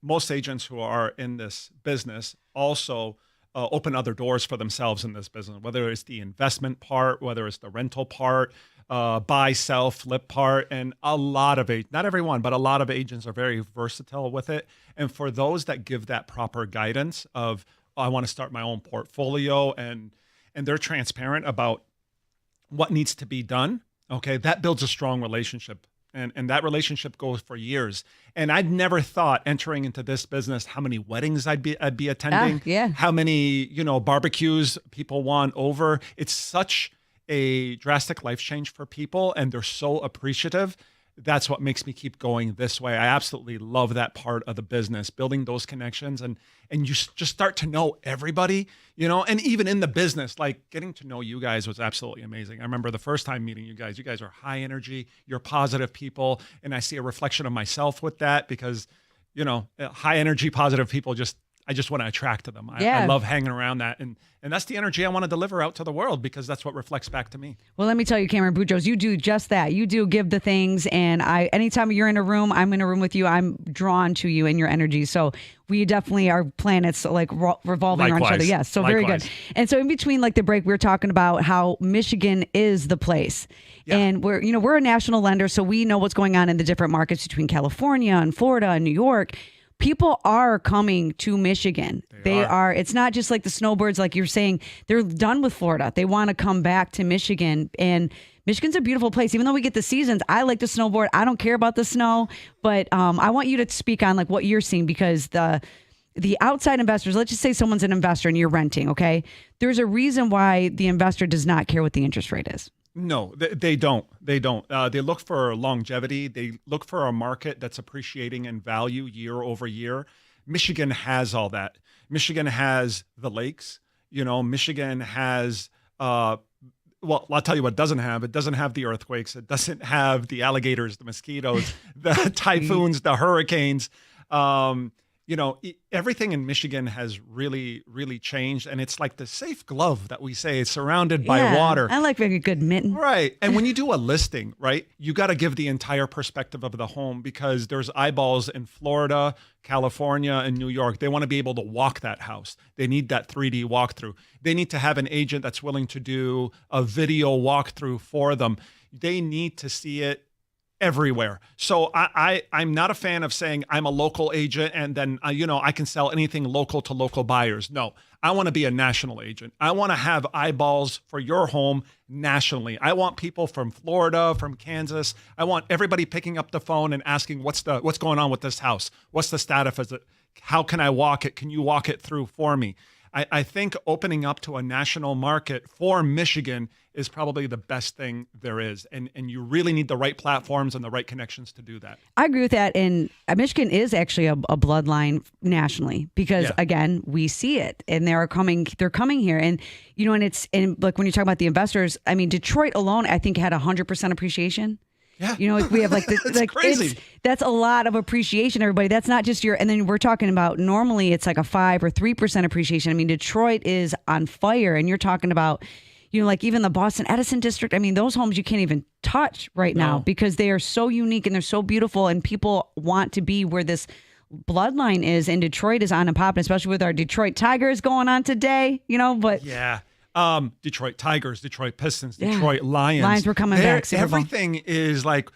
Most agents who are in this business also open other doors for themselves in this business, whether it's the investment part, whether it's the rental part, buy, sell, flip part. And a lot of not everyone, but a lot of agents are very versatile with it. And for those that give that proper guidance of, I want to start my own portfolio, and they're transparent about what needs to be done, okay, that builds a strong relationship. And that relationship goes for years. And I'd never thought, entering into this business, how many weddings I'd be attending, how many, barbecues people want over. It's such a drastic life change for people, and they're so appreciative. That's what makes me keep going this way. I absolutely love that part of the business, building those connections, and you just start to know everybody, and even in the business, like, getting to know you guys was absolutely amazing. I remember the first time meeting you guys. You guys are high energy, you're positive people, and I see a reflection of myself with that, because, high energy, positive people, I just want to attract to them. I love hanging around that. And that's the energy I want to deliver out to the world, because that's what reflects back to me. Well, let me tell you, Cameron Boutros, you do just that. You do give the things. And anytime you're in a room, I'm in a room with you, I'm drawn to you and your energy. So we definitely are planets like revolving around each other. Yes. So very good. And so in between like the break, we were talking about how Michigan is the place. Yeah. And we're a national lender. So we know what's going on in the different markets between California and Florida and New York. People are coming to Michigan. They are. It's not just like the snowbirds, like you're saying. They're done with Florida. They want to come back to Michigan. And Michigan's a beautiful place. Even though we get the seasons, I like to snowboard. I don't care about the snow. But I want you to speak on like what you're seeing, because the outside investors, let's just say someone's an investor and you're renting, okay? There's a reason why the investor does not care what the interest rate is. No, they don't. They don't. They look for longevity. They look for a market that's appreciating in value year over year. Michigan has all that. Michigan has the lakes. Michigan has, well, I'll tell you what it doesn't have. It doesn't have the earthquakes. It doesn't have the alligators, the mosquitoes, the typhoons, the hurricanes. Everything in Michigan has really, really changed. And it's like the safe glove that we say. It's surrounded by water. I like a good mitten. Right. And when you do a listing, right, you got to give the entire perspective of the home because there's eyeballs in Florida, California, and New York. They want to be able to walk that house. They need that 3D walkthrough. They need to have an agent that's willing to do a video walkthrough for them. They need to see it everywhere. So I'm not a fan of saying I'm a local agent and then, I can sell anything local to local buyers. No, I want to be a national agent. I want to have eyeballs for your home nationally. I want people from Florida, from Kansas. I want everybody picking up the phone and asking what's going on with this house? What's the status of it? How can I walk it? Can you walk it through for me? I think opening up to a national market for Michigan is probably the best thing there is. And you really need the right platforms and the right connections to do that. I agree with that. And Michigan is actually a bloodline nationally because, again, we see it and they're coming here. And, and like when you talk about the investors, I mean, Detroit alone, I think had 100% appreciation. Yeah. We have it's crazy. That's a lot of appreciation, everybody. That's not just and then we're talking about normally it's like a 5 or 3% appreciation. I mean, Detroit is on fire and you're talking about, like even the Boston Edison district. I mean, those homes you can't even touch right now because they are so unique and they're so beautiful and people want to be where this bloodline is. And Detroit is on and popping, especially with our Detroit Tigers going on today, but. Yeah. Detroit Tigers, Detroit Pistons, Detroit Lions. Lions were coming back. Everything is like,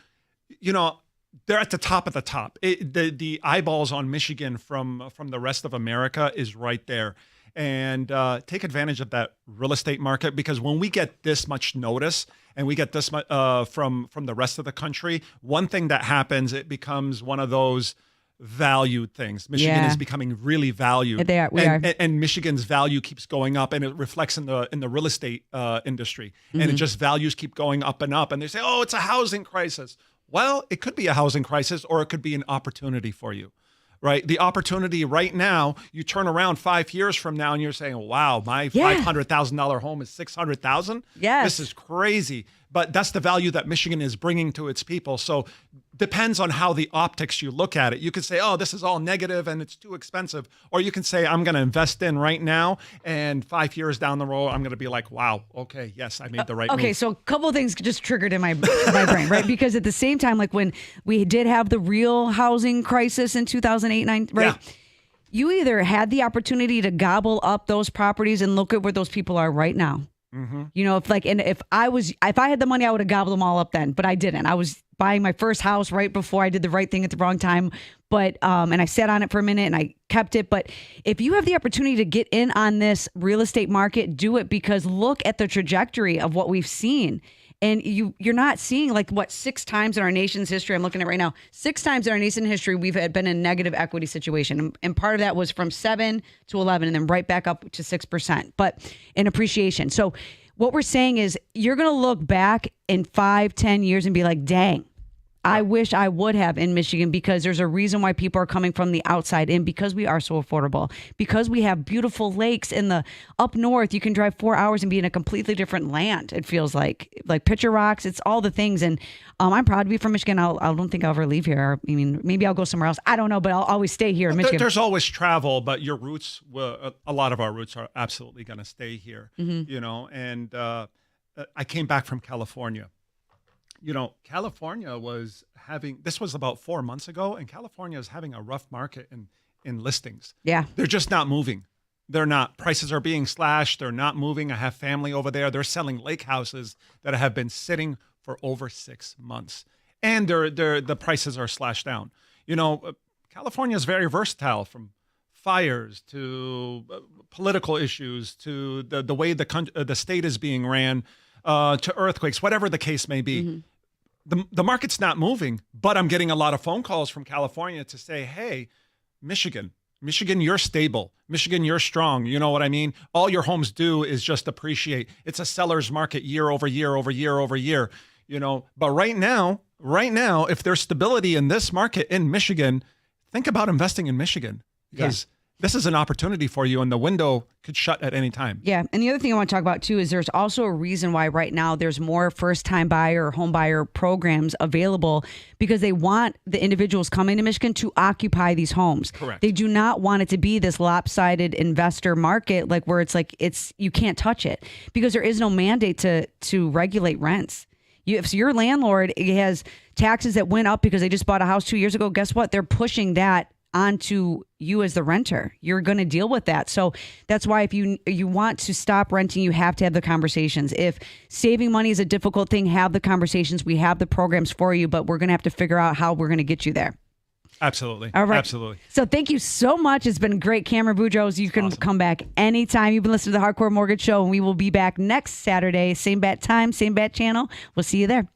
they're at the top of the top. The eyeballs on Michigan from the rest of America is right there. And take advantage of that real estate market because when we get this much notice and we get this much from the rest of the country, one thing that happens, it becomes one of those valued things. Michigan is becoming really valued. They are. And Michigan's value keeps going up, and it reflects in the real estate industry. And it just values keep going up and up. And they say, "Oh, it's a housing crisis." Well, it could be a housing crisis, or it could be an opportunity for you. Right, the opportunity right now. You turn around 5 years from now, and you're saying, "Wow, my $500,000 home is $600,000. Yes, this is crazy." But that's the value that Michigan is bringing to its people. So depends on how the optics you look at it. You could say, oh, this is all negative and it's too expensive. Or you can say, I'm going to invest in right now. And 5 years down the road, I'm going to be like, wow, okay, yes, I made the right move. So a couple of things just triggered in my brain, right? Because at the same time, like when we did have the real housing crisis in 2008-9, right? Yeah. You either had the opportunity to gobble up those properties and look at where those people are right now. Mm-hmm. If I had the money, I would have gobbled them all up then, but I didn't. I was buying my first house right before I did the right thing at the wrong time. But, and I sat on it for a minute and I kept it. But if you have the opportunity to get in on this real estate market, do it because look at the trajectory of what we've seen. And you're not seeing 6 times in our nation's history. I'm looking at right now, 6 times in our nation's history, we've been in a negative equity situation. And part of that was from 7 to 11 and then right back up to 6%, but in appreciation. So what we're saying is you're going to look back in 5-10 years and be like, dang, I wish I would have in Michigan because there's a reason why people are coming from the outside in because we are so affordable, because we have beautiful lakes in the up north. You can drive 4 hours and be in a completely different land. It feels like Picture Rocks. It's all the things. And I'm proud to be from Michigan. I don't think I'll ever leave here. I mean, maybe I'll go somewhere else. I don't know, but I'll always stay here in Michigan. There's always travel, but your roots, a lot of our roots are absolutely going to stay here, and I came back from California. California was this was about 4 months ago, and California is having a rough market in listings. Yeah. They're just not moving. They're not. Prices are being slashed. They're not moving. I have family over there. They're selling lake houses that have been sitting for over 6 months. And the prices are slashed down. California is very versatile from fires to political issues to the way the state is being ran to earthquakes, whatever the case may be. Mm-hmm. The market's not moving, but I'm getting a lot of phone calls from California to say, hey, Michigan Michigan, you're stable. Michigan, you're strong. You know what I mean? All your homes do is just appreciate. It's a seller's market year over year over year over year. You know, but right now, if there's stability in this market in Michigan, think about investing in Michigan because this is an opportunity for you and the window could shut at any time. Yeah. And the other thing I want to talk about too is there's also a reason why right now there's more first-time buyer or home buyer programs available because they want the individuals coming to Michigan to occupy these homes. Correct. They do not want it to be this lopsided investor market like where it's like you can't touch it because there is no mandate to regulate rents. If your landlord has taxes that went up because they just bought a house 2 years ago, guess what? They're pushing that onto you as the renter. You're going to deal with that. So that's why if you want to stop renting, you have to have the conversations. If saving money is a difficult thing, have the conversations. We have the programs for you, but we're going to have to figure out how we're going to get you there. Absolutely. All right. Absolutely. So thank you so much. It's been great. Cameron Boudreaux, you can come back anytime. You've been listening to the Hardcore Mortgage Show, and we will be back next Saturday. Same bat time, same bat channel. We'll see you there.